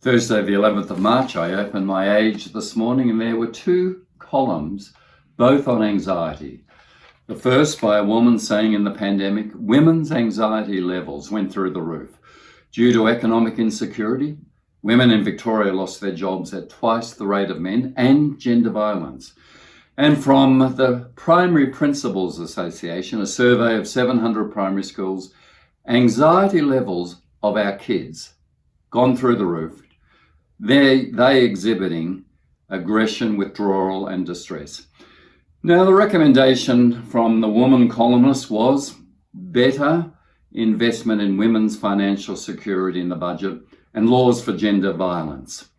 Thursday, the 11th of March, I opened my Age this morning and there were two columns, both on anxiety. The first by a woman saying in the pandemic, women's anxiety levels went through the roof. Due to economic insecurity, women in Victoria lost their jobs at twice the rate of men, and gender violence. And from the Primary Principals Association, a survey of 700 primary schools, anxiety levels of our kids gone through the roof. They exhibiting aggression, withdrawal and distress. Now, the recommendation from the woman columnist was better investment in women's financial security in the budget and laws for gender violence.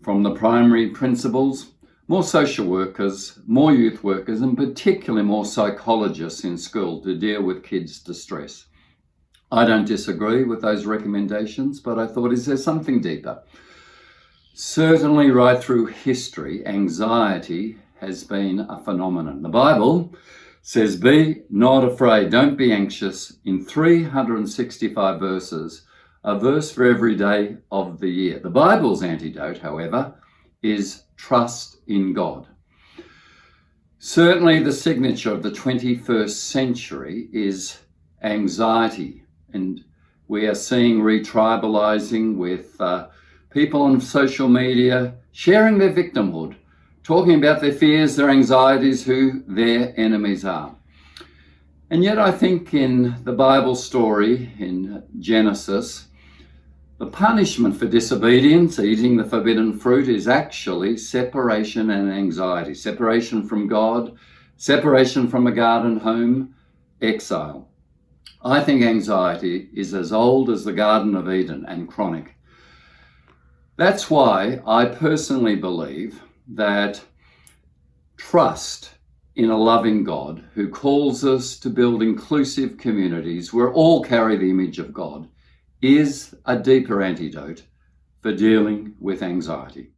From the primary principals, more social workers, more youth workers, and particularly more psychologists in school to deal with kids' distress. I don't disagree with those recommendations, but I thought, is there something deeper? Certainly right through history, anxiety has been a phenomenon. The Bible says, be not afraid, don't be anxious, in 365 verses, a verse for every day of the year. The Bible's antidote, however, is trust in God. Certainly the signature of the 21st century is anxiety, and we are seeing retribalizing with people on social media sharing their victimhood, talking about their fears, their anxieties, who their enemies are. And yet I think in the Bible story in Genesis, the punishment for disobedience, eating the forbidden fruit, is actually separation and anxiety. Separation from God, separation from a garden home, exile. I think anxiety is as old as the Garden of Eden and chronic. That's why I personally believe that trust in a loving God who calls us to build inclusive communities where all carry the image of God is a deeper antidote for dealing with anxiety.